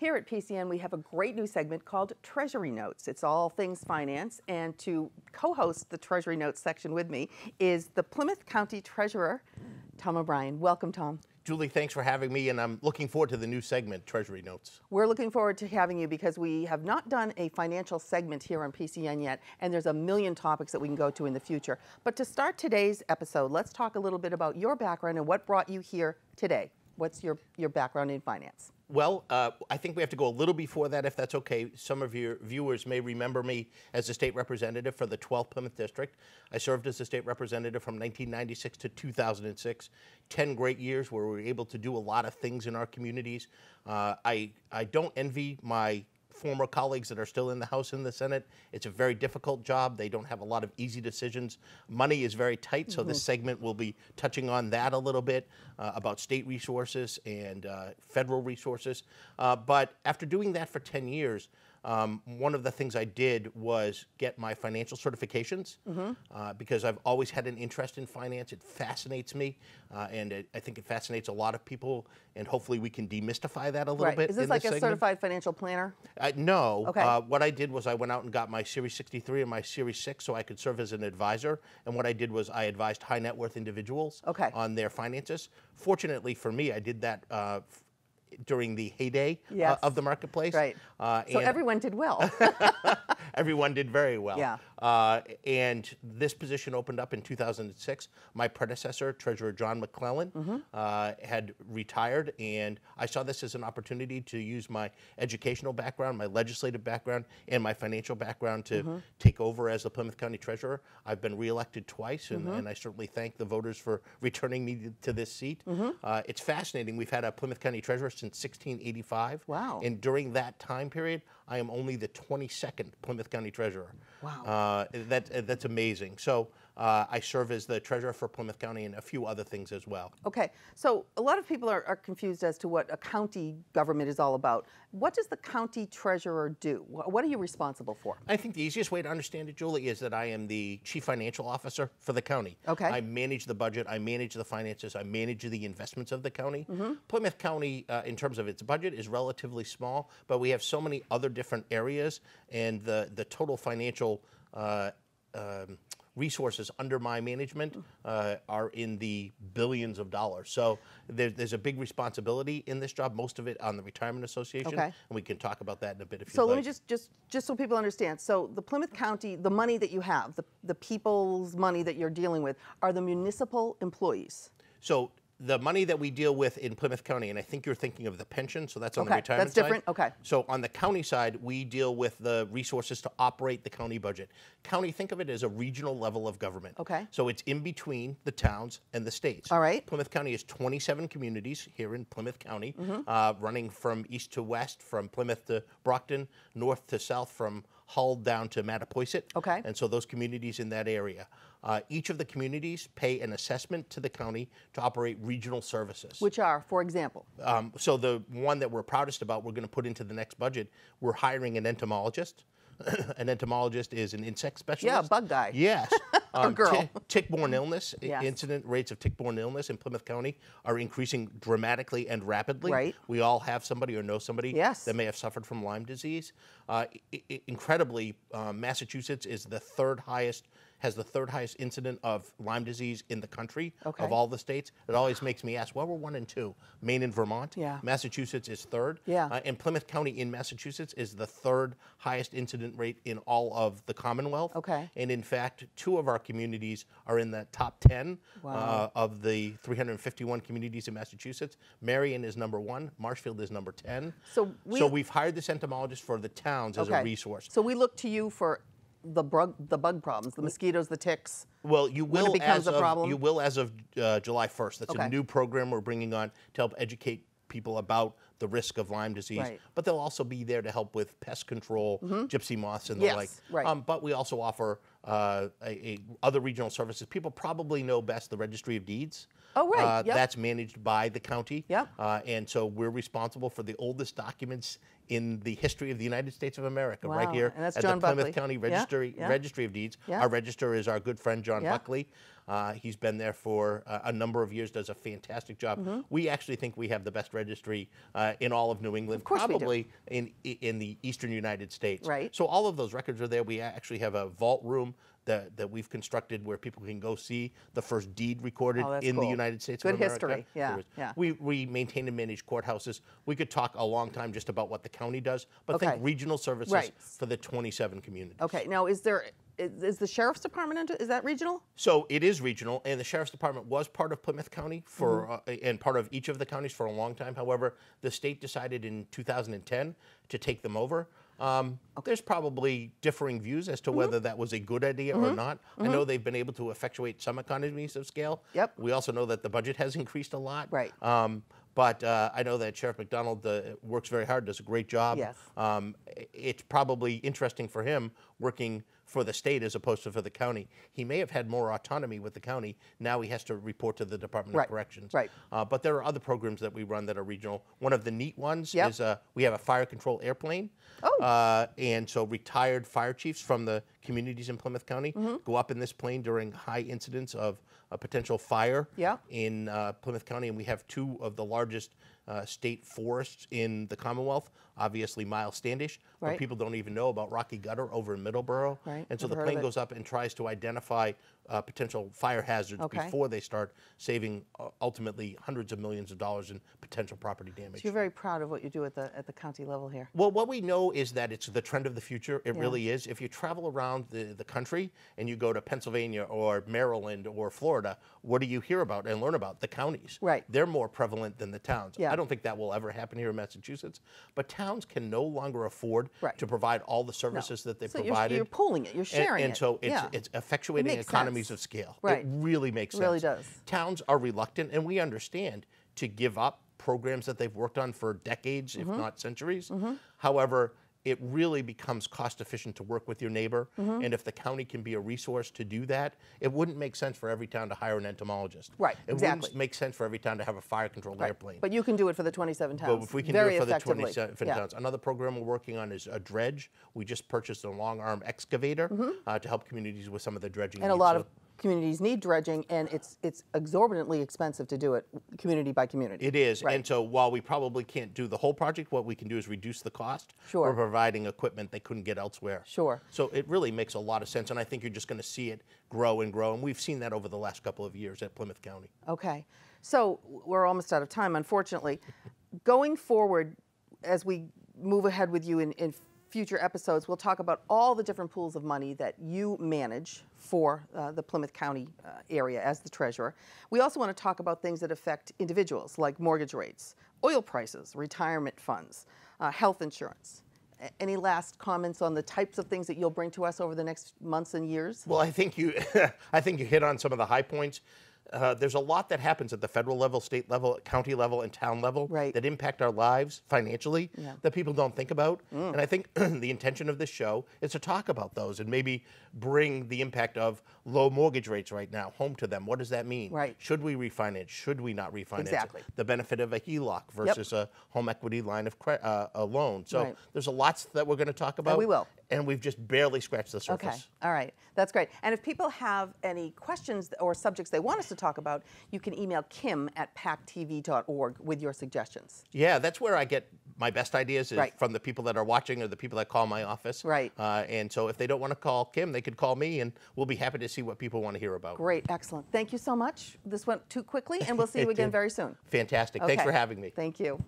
Here at PCN, we have a great new segment called Treasury Notes. It's all things finance, and to co-host the Treasury Notes section with me is the Plymouth County Treasurer, Tom O'Brien. Welcome, Tom. Julie, thanks for having me, and I'm looking forward to the new segment, Treasury Notes. We're looking forward to having you because we have not done a financial segment here on PCN yet, and there's a million topics that we can go to in the future. But to start today's episode, let's talk a little bit about your background and what brought you here today. What's your background in finance? Well, I think we have to go a little before that, if that's okay. Some of your viewers may remember me as a state representative for the 12th Plymouth District. I served as a state representative from 1996 to 2006, 10 great years where we were able to do a lot of things in our communities. I don't envy my former colleagues that are still in the House and the Senate. It's a very difficult job. They don't have a lot of easy decisions. Money is very tight, so this segment will be touching on that a little bit, about state resources and federal resources. But after doing that for 10 years, one of the things I did was get my financial certifications because I've always had an interest in finance. It fascinates me, and I think it fascinates a lot of people, and hopefully we can demystify that a little bit. Is this like a certified financial planner? No. Okay. What I did was I went out and got my Series 63 and my Series 6 so I could serve as an advisor, and what I did was I advised high net worth individuals on their finances. Fortunately for me, I did that during the heyday of the marketplace. Right. So everyone did well. Everyone did very well. Yeah. And this position opened up in 2006. My predecessor, Treasurer John McClellan, had retired, and I saw this as an opportunity to use my educational background, my legislative background, and my financial background to take over as the Plymouth County Treasurer. I've been reelected twice, and I certainly thank the voters for returning me to this seat. It's fascinating. We've had a Plymouth County Treasurer since 1685. Wow. And during that time period, I am only the 22nd Plymouth County Treasurer. Wow. That's amazing. So I serve as the treasurer for Plymouth County and a few other things as well. Okay, so a lot of people are confused as to what a county government is all about. What does the county treasurer do? What are you responsible for? I think the easiest way to understand it, Julie, is that I am the chief financial officer for the county. Okay. I manage the budget, I manage the finances, I manage the investments of the county. Plymouth County, in terms of its budget, is relatively small, but we have so many other different areas, and the total financial resources under my management are in the billions of dollars. So there's a big responsibility in this job, most of it on the Retirement Association, and we can talk about that in a bit if you like. So let me just so people understand. So the Plymouth County, the money that you have, the people's money that you're dealing with, are the municipal employees. So the money that we deal with in Plymouth County, and I think you're thinking of the pension, so that's on the retirement that's different. side. Okay. So on the county side, we deal with the resources to operate the county budget. County, think of it as a regional level of government. Okay. So it's in between the towns and the states. All right. Plymouth County is 27 communities here in Plymouth County, running from east to west, from Plymouth to Brockton, north to south, from Hull down to Mattapoisett. Okay. And so those communities in that area. Each of the communities pay an assessment to the county to operate regional services. Which are, for example? So the one that we're proudest about, we're going to put into the next budget, we're hiring an entomologist. An entomologist is an insect specialist. Yeah, bug guy. Yes. Or girl. Tick-borne illness, incident rates of tick-borne illness in Plymouth County are increasing dramatically and rapidly. Right. We all have somebody or know somebody that may have suffered from Lyme disease. Incredibly, Massachusetts is has the third highest incident of Lyme disease in the country of all the states. It always makes me ask, well, we're 1 and 2. Maine and Vermont. Yeah. Massachusetts is third. Yeah. And Plymouth County in Massachusetts is the third highest incident rate in all of the Commonwealth. Okay. And in fact, 2 of our communities are in the top 10 of the 351 communities in Massachusetts. Marion is number 1. Marshfield is number 10. So we've hired this entomologist for the towns as a resource. So we look to you for the bug problems, the mosquitoes, the ticks. Well, you will when it becomes a problem? You will as of July 1st. That's a new program we're bringing on to help educate people about the risk of Lyme disease. But they'll also be there to help with pest control, gypsy moths and the like. But we also offer other regional services. People probably know best the Registry of Deeds. Oh, right. That's managed by the county. Yep. And so we're responsible for the oldest documents in the history of the United States of America, right here and that's at John the Plymouth Buckley. County Registry of Deeds. Our register is our good friend John Buckley. He's been there for a number of years, does a fantastic job. We actually think we have the best registry in all of New England, probably in the eastern United States. Right. So all of those records are there. We actually have a vault room that we've constructed where people can go see the first deed recorded in the United States of America. Good history, yeah. We maintain and manage courthouses. We could talk a long time just about what the county does, but think regional services for the 27 communities. Okay, now is the Sheriff's Department, is that regional? So it is regional, and the Sheriff's Department was part of Plymouth County for and part of each of the counties for a long time. However, the state decided in 2010 to take them over. There's probably differing views as to whether that was a good idea or not. I know they've been able to effectuate some economies of scale. Yep. We also know that the budget has increased a lot. Right. But I know that Sheriff McDonald works very hard, does a great job. Yes. It's probably interesting for him working for the state as opposed to for the county. He may have had more autonomy with the county. Now he has to report to the Department of Corrections. Right. But there are other programs that we run that are regional. One of the neat ones is we have a fire control airplane. And so retired fire chiefs from the communities in Plymouth County go up in this plane during high incidents of a potential fire in Plymouth County. And we have two of the largest state forests in the Commonwealth, obviously Miles Standish, but people don't even know about Rocky Gutter over in Middleborough. And so the plane goes up and tries to identify potential fire hazards before they start, saving ultimately hundreds of millions of dollars in potential property damage. So you're very proud of what you do at the county level here. Well, what we know is that it's the trend of the future. It really is. If you travel around the country and you go to Pennsylvania or Maryland or Florida, what do you hear about and learn about? The counties. Right. They're more prevalent than the towns. Yeah. I don't think that will ever happen here in Massachusetts, but towns can no longer afford to provide all the services that they provided. You're pooling it, you're sharing and so it's effectuating economies of scale. It really makes sense. It really does. Towns are reluctant, and we understand, to give up programs that they've worked on for decades, if not centuries. However, it really becomes cost efficient to work with your neighbor. And if the county can be a resource to do that, it wouldn't make sense for every town to hire an entomologist. Right, It wouldn't make sense for every town to have a fire control airplane. But you can do it for the 27 towns. But if we can do it for the 27 towns. Another program we're working on is a dredge. We just purchased a long arm excavator to help communities with some of the dredging And needs. a lot of communities need dredging, and it's exorbitantly expensive to do it community by community. It is, and so while we probably can't do the whole project, what we can do is reduce the cost for providing equipment they couldn't get elsewhere. So it really makes a lot of sense, and I think you're just going to see it grow and grow, and we've seen that over the last couple of years at Plymouth County. Okay, so we're almost out of time, unfortunately. Going forward, as we move ahead with you in future episodes, we'll talk about all the different pools of money that you manage for the Plymouth County area as the treasurer. We also want to talk about things that affect individuals, like mortgage rates, oil prices, retirement funds, health insurance. Any last comments on the types of things that you'll bring to us over the next months and years? Well, I think you hit on some of the high points. There's a lot that happens at the federal level, state level, county level, and town level that impact our lives financially that people don't think about. And I think the intention of this show is to talk about those and maybe bring the impact of low mortgage rates right now home to them. What does that mean? Should we refinance? Should we not refinance? The benefit of a HELOC versus a home equity line of a loan. So there's a lots that we're going to talk about. And we will. And we've just barely scratched the surface. Okay, all right, that's great. And if people have any questions or subjects they want us to talk about, you can email kim@pactv.org with your suggestions. Yeah, that's where I get my best ideas is from the people that are watching or the people that call my office. And so if they don't want to call Kim, they could call me, and we'll be happy to see what people want to hear about. Great, excellent. Thank you so much. This went too quickly, and we'll see you again very soon. Fantastic. Thanks for having me. Thank you.